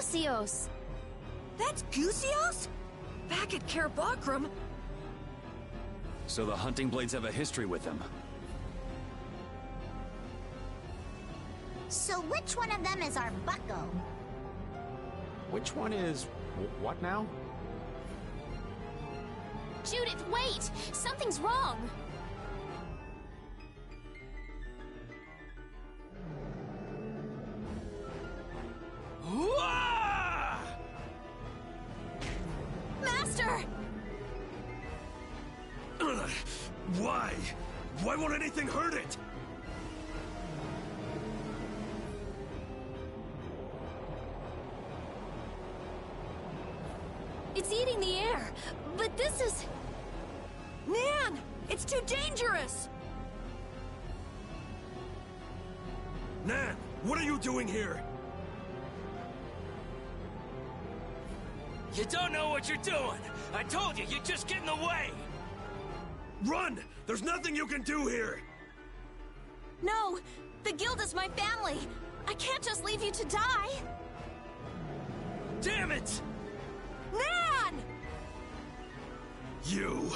Gusios! That's Gusios? Back at Kerabakram? So the hunting blades have a history with them. So which one of them is our bucko? Which one is... what now? Judith, wait! Something's wrong! Master! Why? Why won't anything hurt it? It's eating the air, but this is... Nan! It's too dangerous! Nan, what are you doing here? You don't know what you're doing! I told you, you're just getting away! Run! There's nothing you can do here! No! The guild is my family! I can't just leave you to die! Damn it! Nan! You...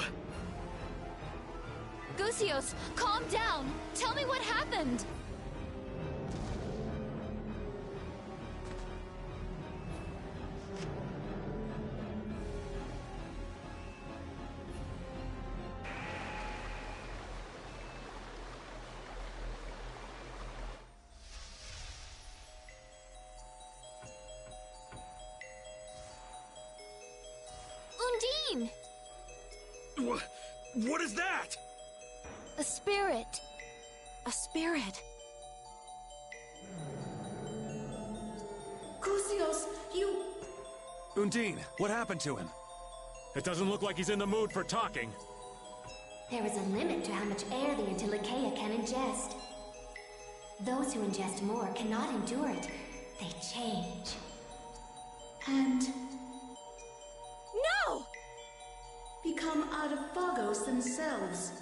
Gusios, calm down! Tell me what happened! Undine! What is that? A spirit. A spirit. Gusios, you... Undine, what happened to him? It doesn't look like he's in the mood for talking. There is a limit to how much air the Antilocheia can ingest. Those who ingest more cannot endure it. They change. And No! become Adaphagos themselves.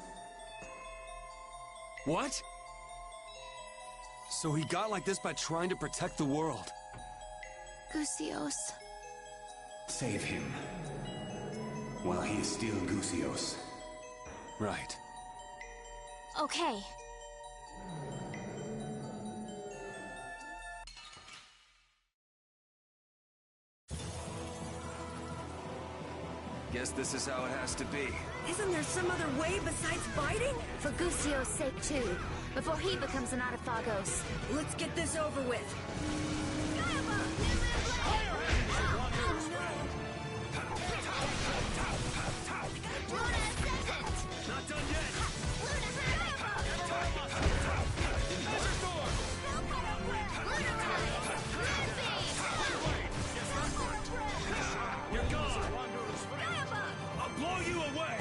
What? So he got like this by trying to protect the world. Gusios. Save him. While he is still Gusios. Right. Okay. Guess this is how it has to be. Isn't there some other way besides biting? For Gusios' sake too, before he becomes an Adaphagos. Let's get this over with. Not done yet! You're gone! I'll blow you away!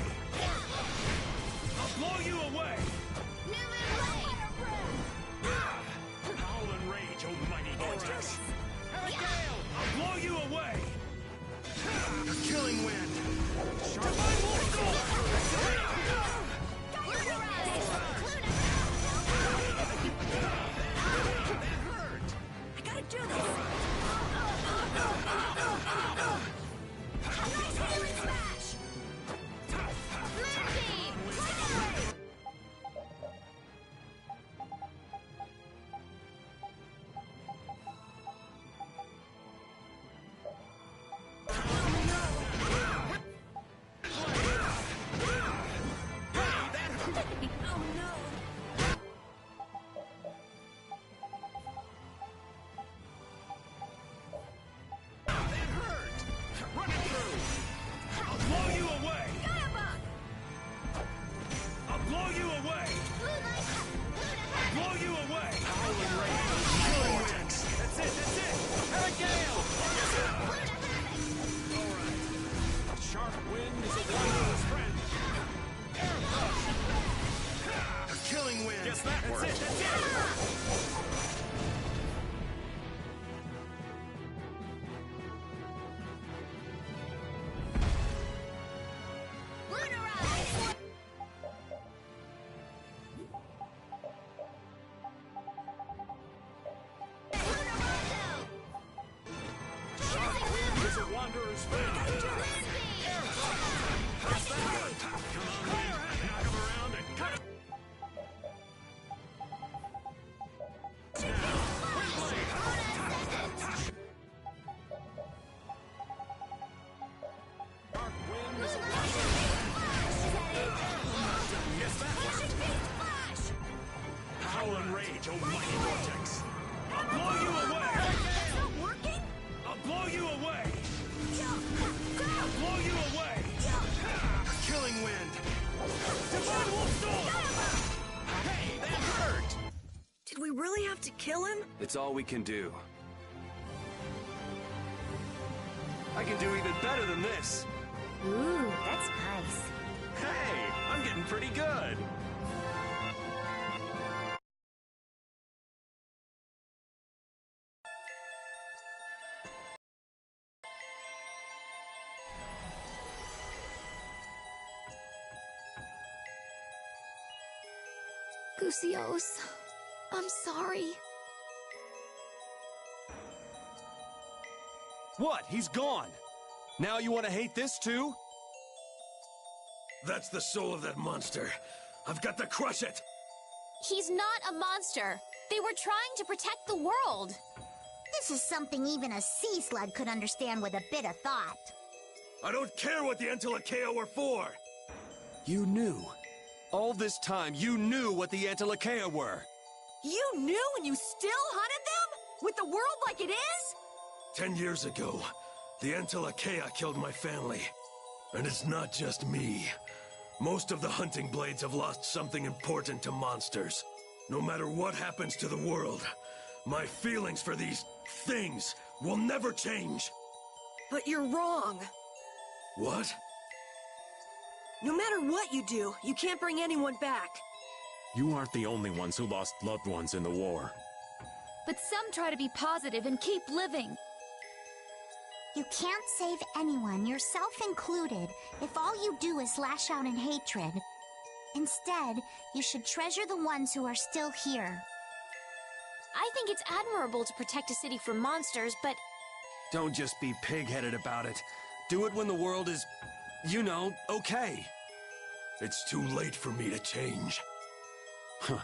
I'll blow you away! Howl and rage, oh mighty Gorgeous! I'll blow you away! A killing wind! Divine I gotta do this! rage, oh mighty vortex! I'll blow you away! That's not working? I'll blow you away! I'll blow you away! Killing wind! Divine Wolf Storm! Hey, that hurt! Did we really have to kill him? It's all we can do. I can do even better than this. Ooh, that's nice. Hey, I'm getting pretty good. Gusios, I'm sorry. What? He's gone. Now you want to hate this too? That's the soul of that monster. I've got to crush it! He's not a monster. They were trying to protect the world. This is something even a sea slug could understand with a bit of thought. I don't care what the Antilakea were for! You knew. All this time, you knew what the Antilakea were. You knew and you still hunted them? With the world like it is? 10 years ago, the Antilakea killed my family. And it's not just me. Most of the hunting blades have lost something important to monsters. No matter what happens to the world, my feelings for these things will never change. But you're wrong. What? No matter what you do, you can't bring anyone back. You aren't the only ones who lost loved ones in the war. But some try to be positive and keep living. You can't save anyone, yourself included, if all you do is lash out in hatred. Instead, you should treasure the ones who are still here. I think it's admirable to protect a city from monsters, but Don't just be pig-headed about it. Do it when the world is, you know, okay. It's too late for me to change. Huh.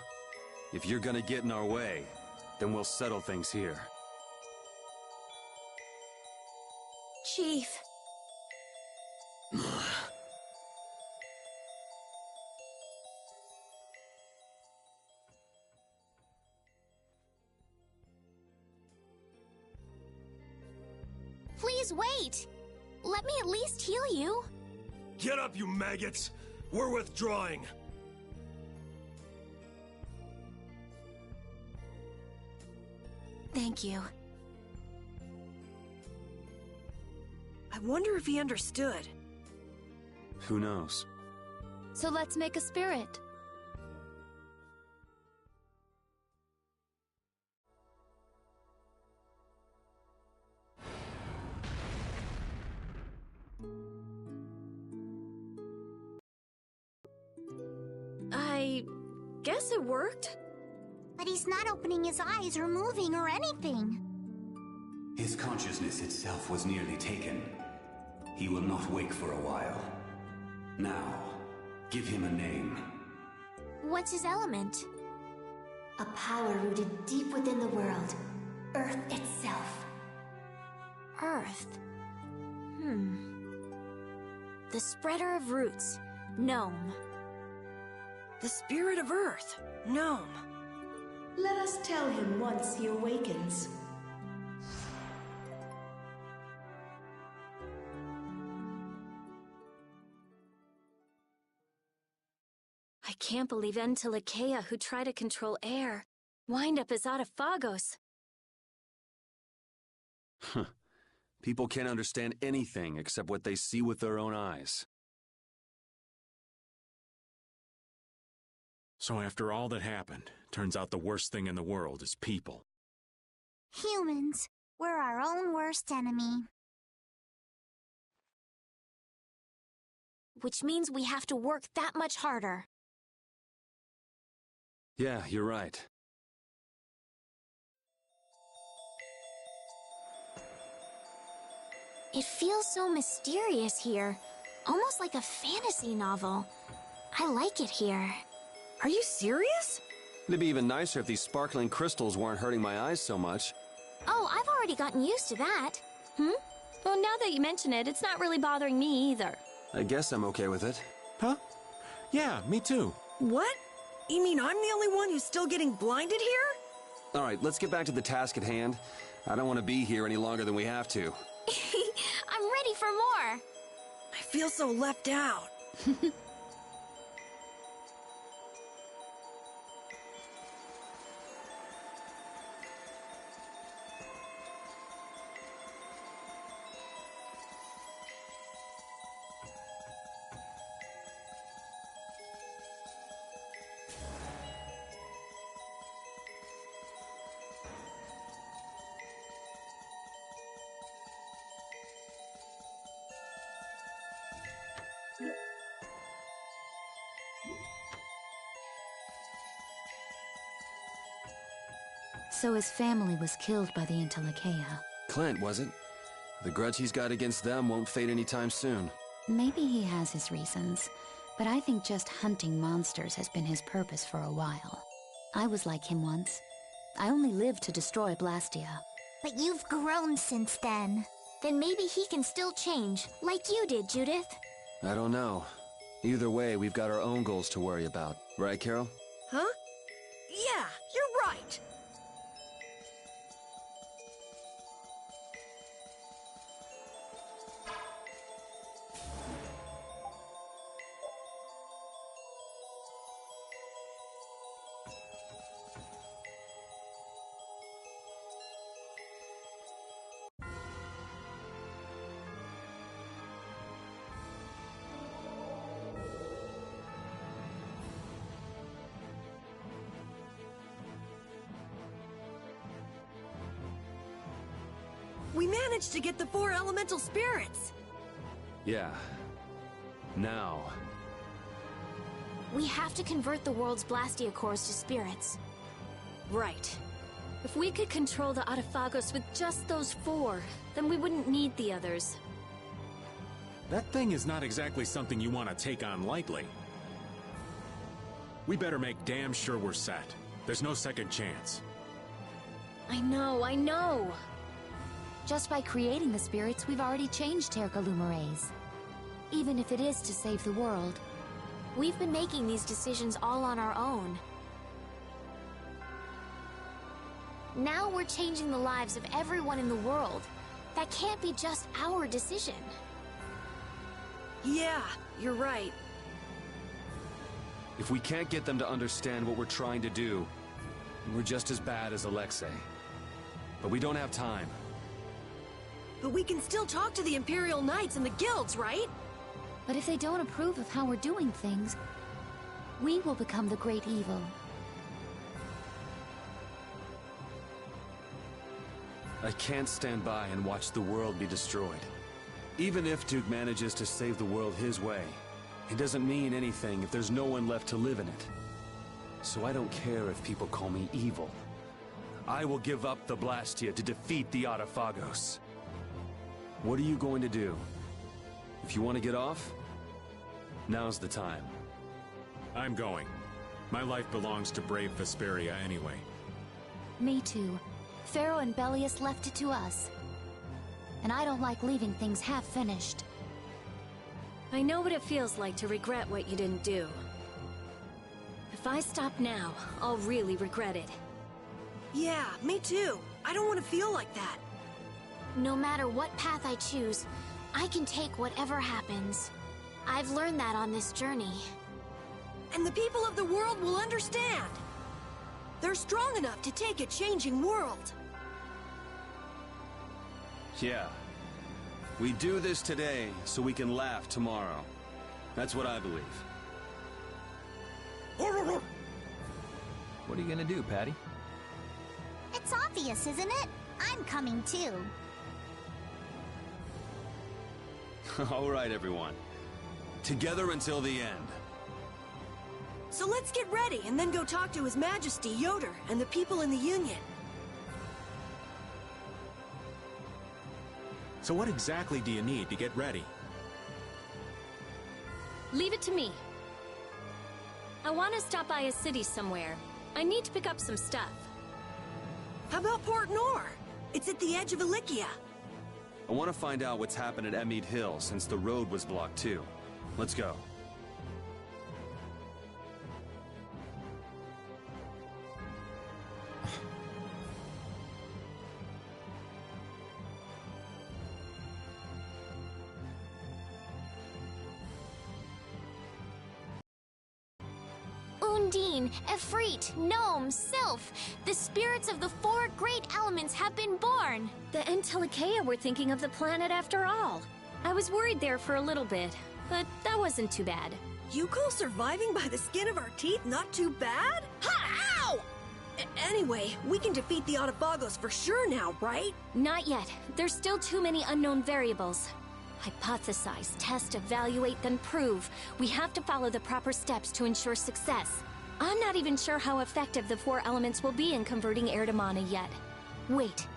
If you're gonna get in our way, then we'll settle things here. Chief. please wait. Let me at least heal you. Get up, you maggots! We're withdrawing! Thank you. I wonder if he understood. Who knows? So let's make a spirit. I guess it worked. But he's not opening his eyes or moving or anything. His consciousness itself was nearly taken. He will not wake for a while. Now, give him a name. What's his element? A power rooted deep within the world. Earth itself. Earth. The spreader of roots. Gnome. The spirit of Earth. Gnome. Let us tell him once he awakens. I can't believe Antilakea, who try to control air, wind up as Adaphagos. Huh. People can't understand anything except what they see with their own eyes. So after all that happened, turns out the worst thing in the world is people. Humans, we're our own worst enemy. Which means we have to work that much harder. Yeah, you're right. It feels so mysterious here. Almost like a fantasy novel. I like it here. Are you serious? It'd be even nicer if these sparkling crystals weren't hurting my eyes so much. Oh, I've already gotten used to that. Well, now that you mention it, it's not really bothering me either. I guess I'm okay with it. Huh? Yeah, me too. What? You mean I'm the only one who's still getting blinded here? All right, let's get back to the task at hand. I don't want to be here any longer than we have to. I'm ready for more. I feel so left out. So his family was killed by the Intellicheia. Clint, was it? The grudge he's got against them won't fade anytime soon. Maybe he has his reasons, but I think just hunting monsters has been his purpose for a while. I was like him once. I only lived to destroy Blastia. But you've grown since then. Then maybe he can still change, like you did, Judith. I don't know. Either way, we've got our own goals to worry about. Right, Carol? Huh? Yeah, you're right. We managed to get the 4 elemental spirits! Yeah. Now. We have to convert the world's Blastia cores to spirits. Right. If we could control the Autophagos with just those 4, then we wouldn't need the others. That thing is not exactly something you want to take on lightly. We better make damn sure we're set. There's no second chance. I know! Just by creating the spirits, we've already changed Terca Lumerays. Even if it is to save the world. We've been making these decisions all on our own. Now we're changing the lives of everyone in the world. That can't be just our decision. Yeah, you're right. If we can't get them to understand what we're trying to do, we're just as bad as Alexei. But we don't have time. But we can still talk to the Imperial Knights and the guilds, right? But if they don't approve of how we're doing things, we will become the great evil. I can't stand by and watch the world be destroyed. Even if Duke manages to save the world his way, it doesn't mean anything if there's no one left to live in it. So I don't care if people call me evil. I will give up the Blastia to defeat the Autophagos. What are you going to do? If you want to get off, now's the time. I'm going. My life belongs to brave Vesperia anyway. Me too. Pharaoh and Bellius left it to us. And I don't like leaving things half-finished. I know what it feels like to regret what you didn't do. If I stop now, I'll really regret it. Yeah, me too. I don't want to feel like that. No matter what path I choose, I can take whatever happens. I've learned that on this journey. And the people of the world will understand. They're strong enough to take a changing world. Yeah. We do this today so we can laugh tomorrow. That's what I believe. What are you gonna do, Patty? It's obvious, isn't it? I'm coming too. All right, everyone. Together until the end. So let's get ready and then go talk to His Majesty Yoder and the people in the Union. So what exactly do you need to get ready? Leave it to me. I want to stop by a city somewhere. I need to pick up some stuff. How about Port Nor? It's at the edge of Ilikia. I want to find out what's happened at Emmead Hill since the road was blocked too. Let's go. Undine, Efreet, Gnome, Sylph. The spirits of the four great elements have been born. The Entelekea were thinking of the planet after all. I was worried there for a little bit, but that wasn't too bad. You call surviving by the skin of our teeth not too bad? Ha! Ow! Anyway, we can defeat the Autophagos for sure now, right? Not yet. There's still too many unknown variables. Hypothesize, test, evaluate, then prove. We have to follow the proper steps to ensure success. I'm not even sure how effective the four elements will be in converting air to mana yet. Wait,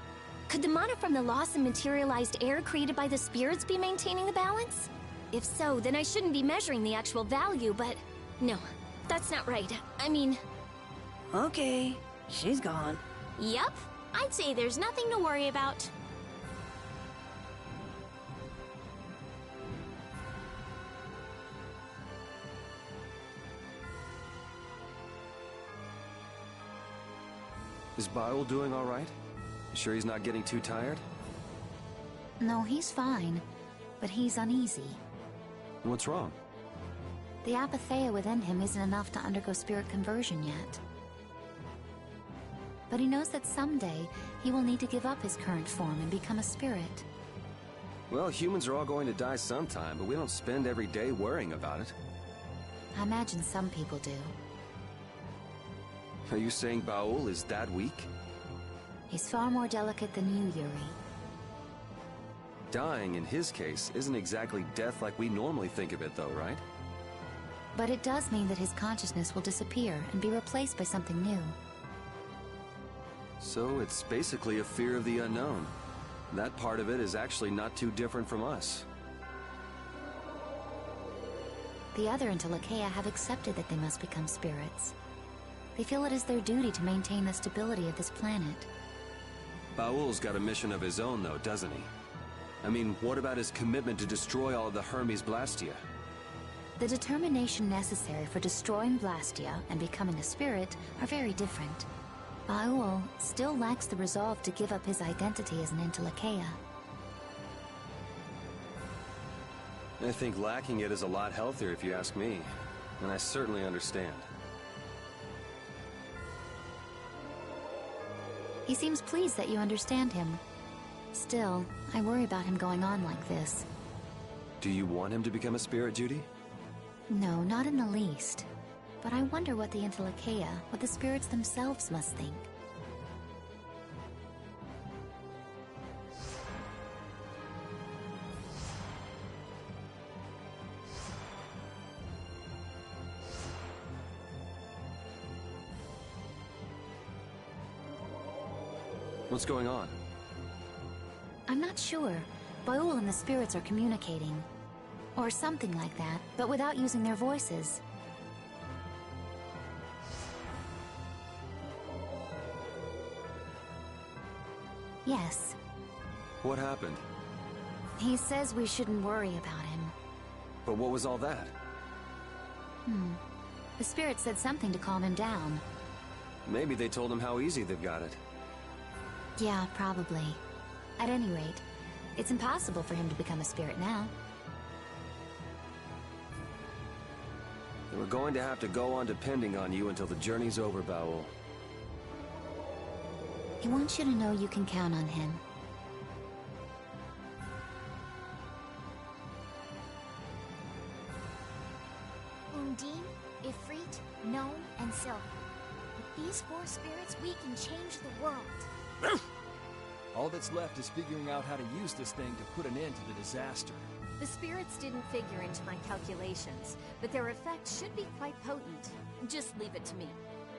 could the mana from the loss and materialized air created by the spirits be maintaining the balance? If so, then I shouldn't be measuring the actual value, but... No, that's not right. I mean... Okay, she's gone. Yup, I'd say there's nothing to worry about. Is Baul doing all right? You sure he's not getting too tired? No, he's fine, but he's uneasy. What's wrong? The apatheia within him isn't enough to undergo spirit conversion yet. But he knows that someday he will need to give up his current form and become a spirit. Well, humans are all going to die sometime, but we don't spend every day worrying about it. I imagine some people do. Are you saying Baul is that weak? He's far more delicate than you, Yuri. Dying, in his case, isn't exactly death like we normally think of it, though, right? But it does mean that his consciousness will disappear and be replaced by something new. So it's basically a fear of the unknown. That part of it is actually not too different from us. The other Entelekea have accepted that they must become spirits. They feel it is their duty to maintain the stability of this planet. Baul's got a mission of his own, though, doesn't he? I mean, what about his commitment to destroy all of the Hermes Blastia? The determination necessary for destroying Blastia and becoming a spirit are very different. Baul still lacks the resolve to give up his identity as an Entelekea. I think lacking it is a lot healthier if you ask me, and I certainly understand. He seems pleased that you understand him. Still, I worry about him going on like this. Do you want him to become a spirit, Judy? No, not in the least. But I wonder what the Entelekea, what the spirits themselves must think. What's going on? I'm not sure. Baul and the spirits are communicating. Or something like that, but without using their voices. Yes. What happened? He says we shouldn't worry about him. But what was all that? The spirit said something to calm him down. Maybe they told him how easy they've got it. Yeah, probably. At any rate, it's impossible for him to become a spirit now. They were going to have to go on depending on you until the journey's over, Baul. He wants you to know you can count on him. Undine, Ifrit, Gnome, and Sylph. With these four spirits, we can change the world. All that's left is figuring out how to use this thing to put an end to the disaster. The spirits didn't figure into my calculations, but their effect should be quite potent. Just leave it to me.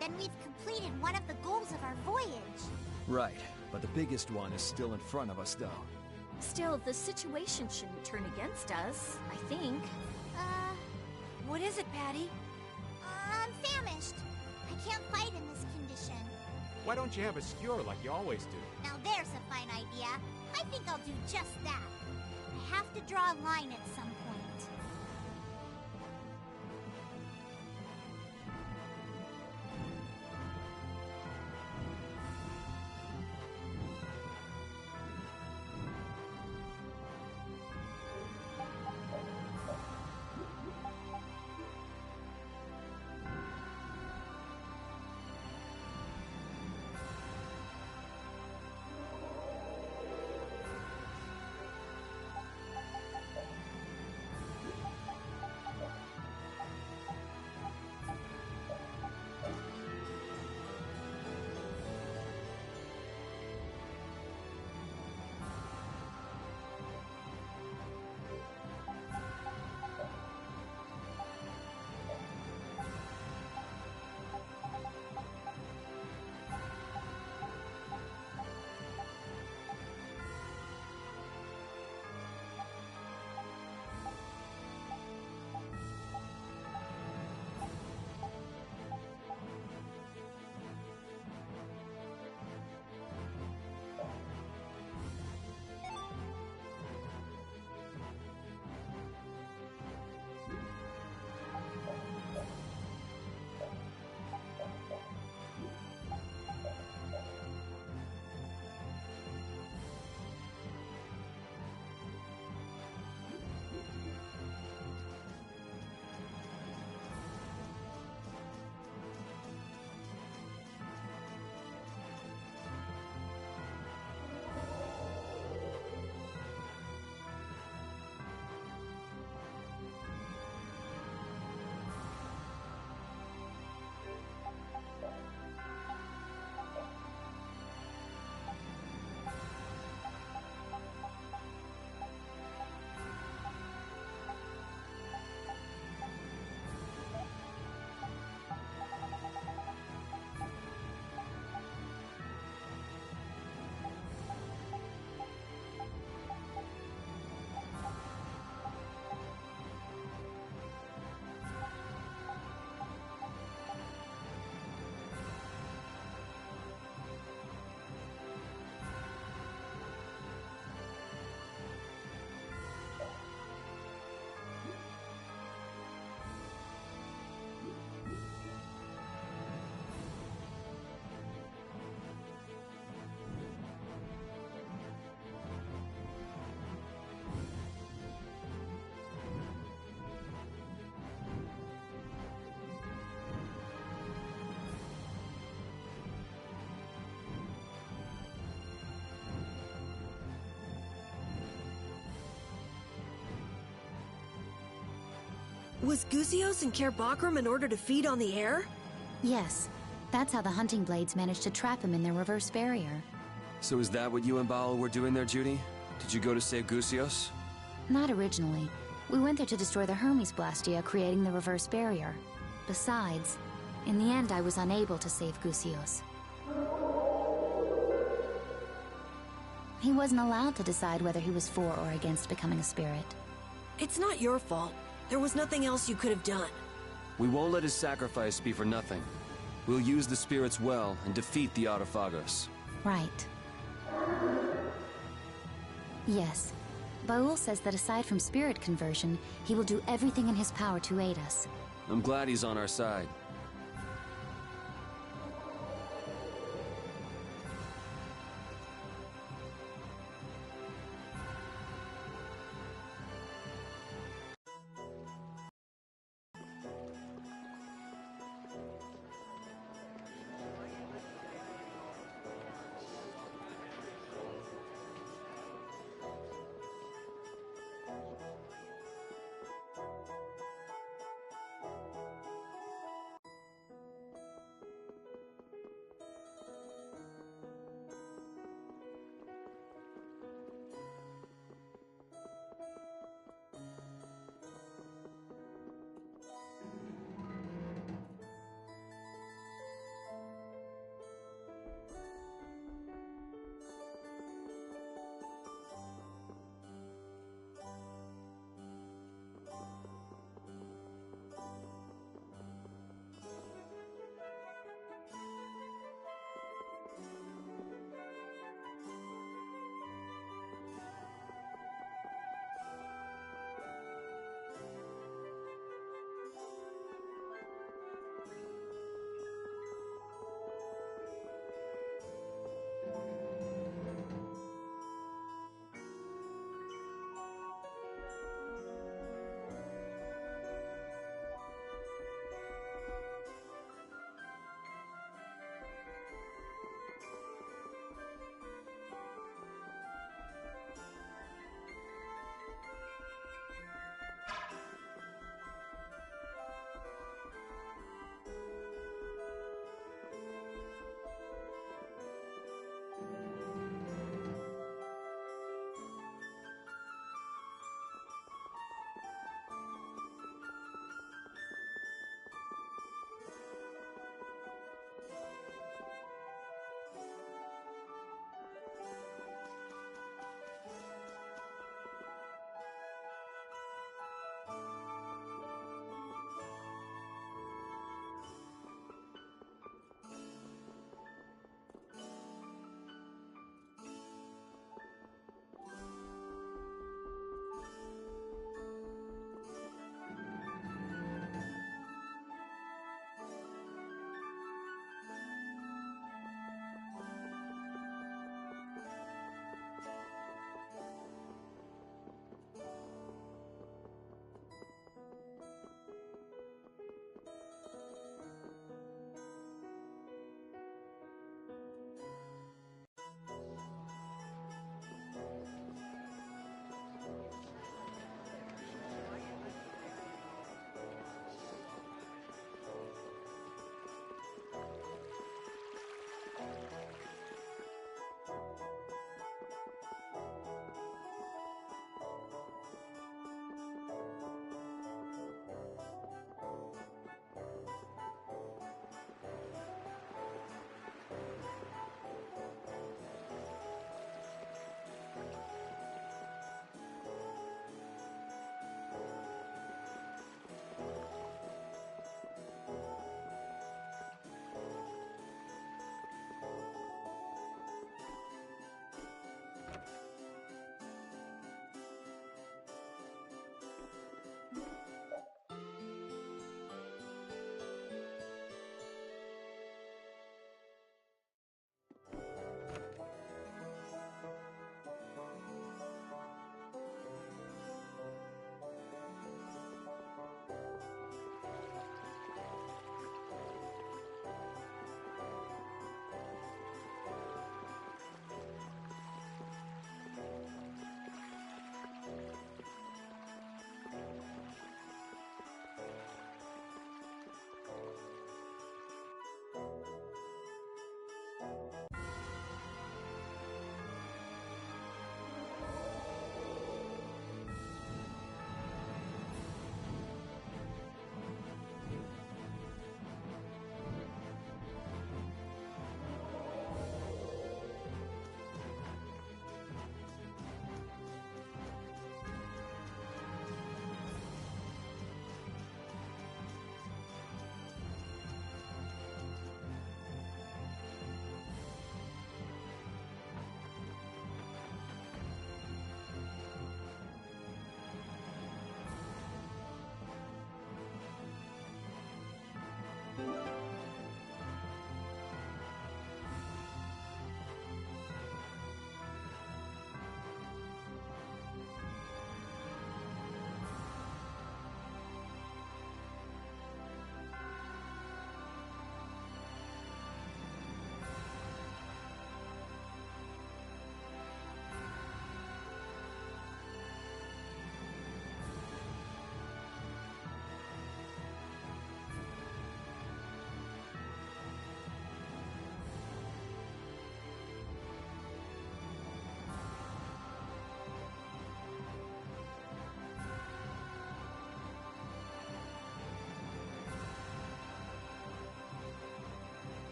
Then we've completed one of the goals of our voyage. Right, but the biggest one is still in front of us, though. Still, the situation shouldn't turn against us, I think. What is it, Patty? I'm famished. I can't fight in this condition. Why don't you have a skewer like you always do? Now there's a fine idea. I think I'll do just that. I have to draw a line at some point. Was Gusios and Care Bakram in order to feed on the air? Yes. That's how the hunting blades managed to trap him in their reverse barrier. So is that what you and Baal were doing there, Judy? Did you go to save Gusios? Not originally. We went there to destroy the Hermes Blastia, creating the reverse barrier. Besides, in the end I was unable to save Gusios. He wasn't allowed to decide whether he was for or against becoming a spirit. It's not your fault. There was nothing else you could have done. We won't let his sacrifice be for nothing. We'll use the spirits well and defeat the Autophagos. Right. Yes. Baul says that aside from spirit conversion, he will do everything in his power to aid us. I'm glad he's on our side.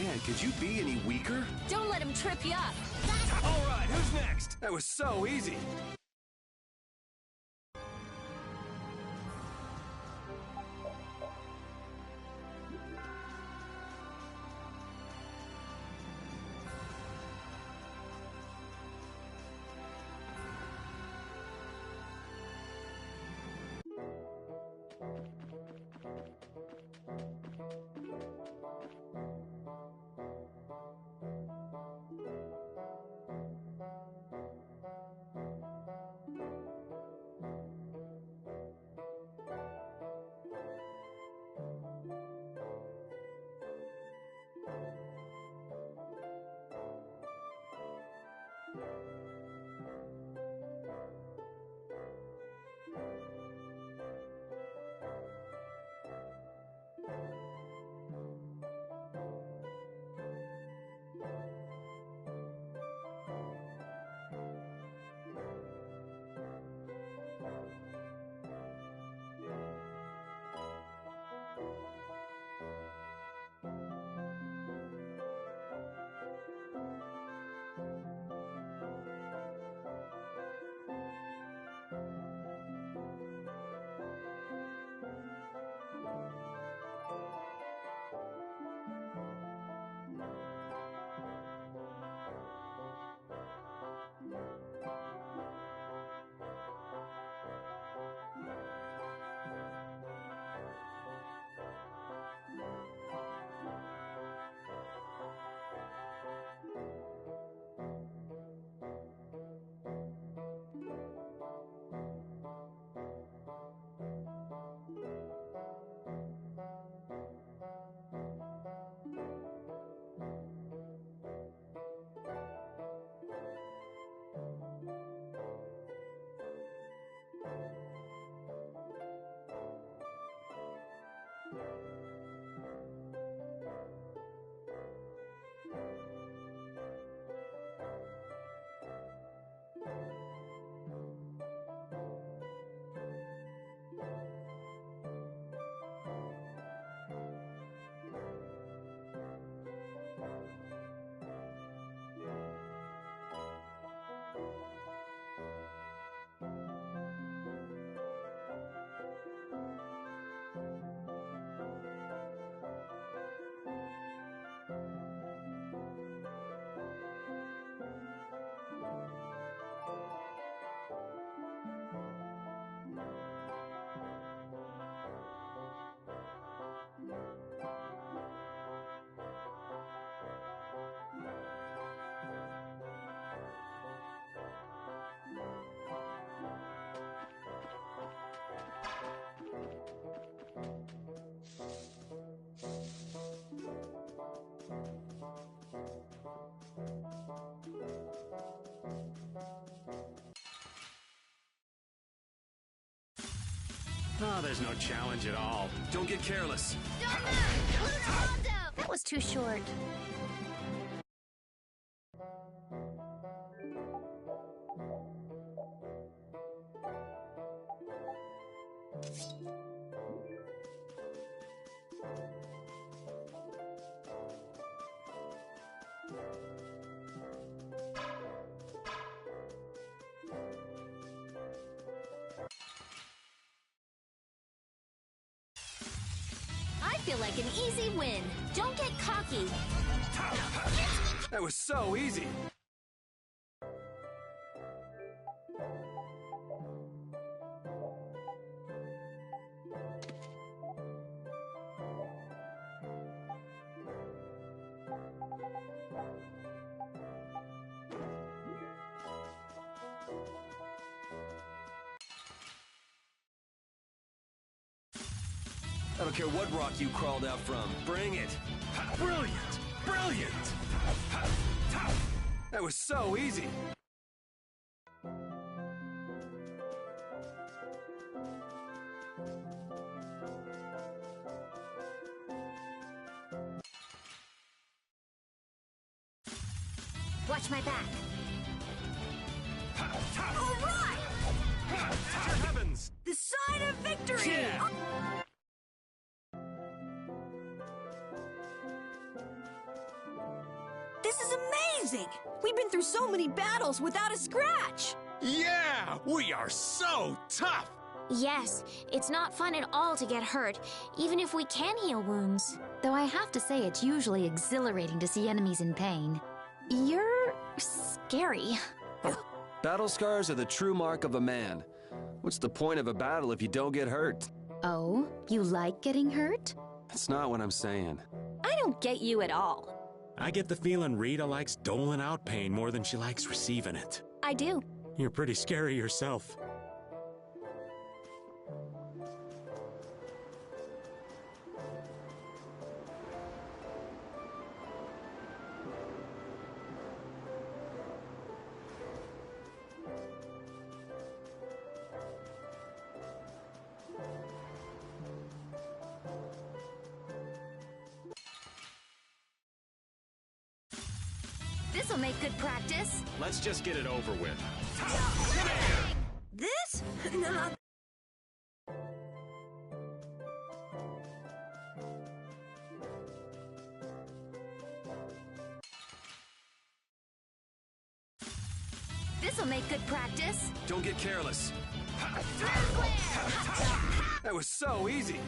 Man, could you be any weaker? Don't let him trip you up! Alright, who's next? That was so easy. Oh, there's no challenge at all. Don't get careless. That was too short. I feel like an easy win. Don't get cocky. That was so easy. I don't care what rock you crawled out from. Bring it. Brilliant! Brilliant! That was so easy. Watch my back. All right! Heavens! The sign of victory! Yeah. amazing! We've been through so many battles without a scratch! Yeah! We are so tough! Yes, it's not fun at all to get hurt, even if we can heal wounds. Though I have to say it's usually exhilarating to see enemies in pain. You're scary. Battle scars are the true mark of a man. What's the point of a battle if you don't get hurt? Oh, you like getting hurt? That's not what I'm saying. I don't get you at all. I get the feeling Rita likes doling out pain more than she likes receiving it. I do. You're pretty scary yourself. This'll make good practice. Let's just get it over with. This? Nah. This'll make good practice. Don't get careless. That was so easy.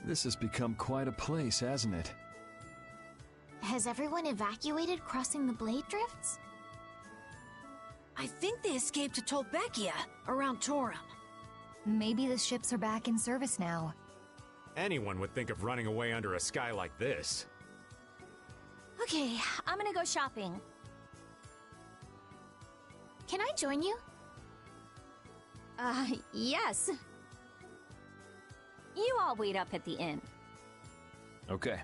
This has become quite a place, hasn't it? Has everyone evacuated crossing the blade drifts? I think they escaped to Tolbekia, around Torum. Maybe the ships are back in service now. Anyone would think of running away under a sky like this. Okay, I'm gonna go shopping. Can I join you? Yes. You all wait up at the inn. Okay.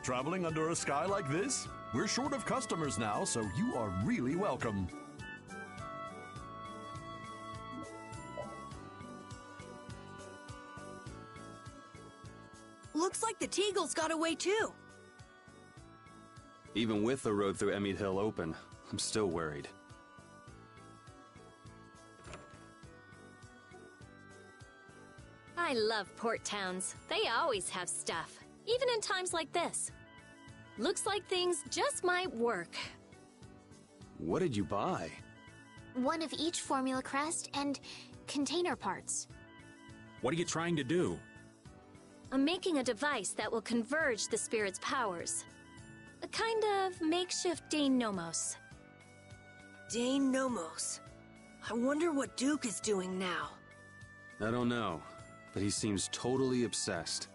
Traveling under a sky like this? We're short of customers now, so you are really welcome. Looks like the Teagles got away too. Even with the road through Emmett Hill open, I'm still worried. I love port towns. They always have stuff, even in times like this. Looks like things just might work. What did you buy? One of each formula crest and container parts. What are you trying to do? I'm making a device that will converge the spirit's powers. A kind of makeshift Dane Nomos. Dane Nomos. I wonder what Duke is doing now. I don't know, but he seems totally obsessed.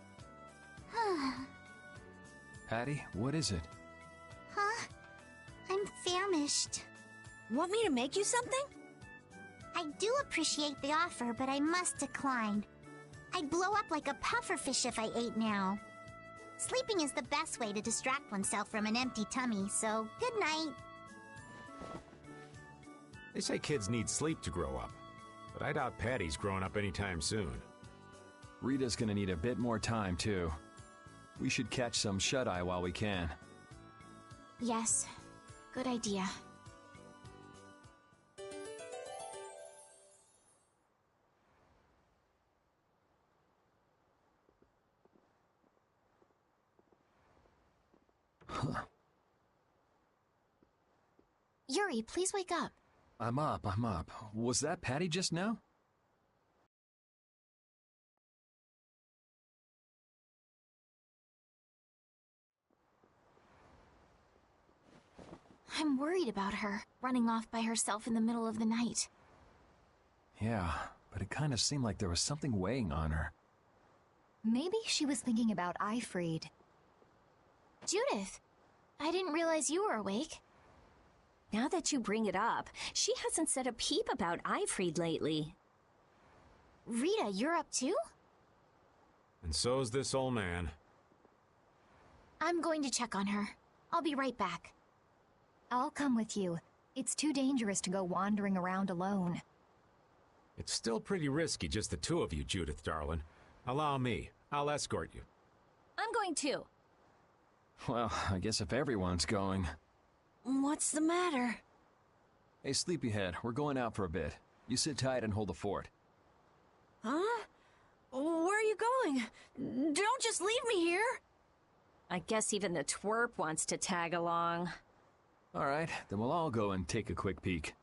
Patty, what is it? Huh? I'm famished. Want me to make you something? I do appreciate the offer, but I must decline. I'd blow up like a pufferfish if I ate now. Sleeping is the best way to distract oneself from an empty tummy, so good night. They say kids need sleep to grow up, but I doubt Patty's growing up anytime soon. Rita's gonna need a bit more time, too. We should catch some shut-eye while we can. Yes, good idea. Yuri, please wake up. I'm up. Was that Patty just now? I'm worried about her, running off by herself in the middle of the night. Yeah, but it kind of seemed like there was something weighing on her. Maybe she was thinking about Eifried. Judith, I didn't realize you were awake. Now that you bring it up, she hasn't said a peep about Eifried lately. Rita, you're up too? And so's this old man. I'm going to check on her. I'll be right back. I'll come with you. It's too dangerous to go wandering around alone. It's still pretty risky, just the two of you, Judith, darling. Allow me. I'll escort you. I'm going too. Well, I guess if everyone's going... What's the matter? Hey, Sleepyhead, we're going out for a bit. You sit tight and hold the fort. Huh? Where are you going? Don't just leave me here! I guess even the twerp wants to tag along. Alright, then we'll all go and take a quick peek.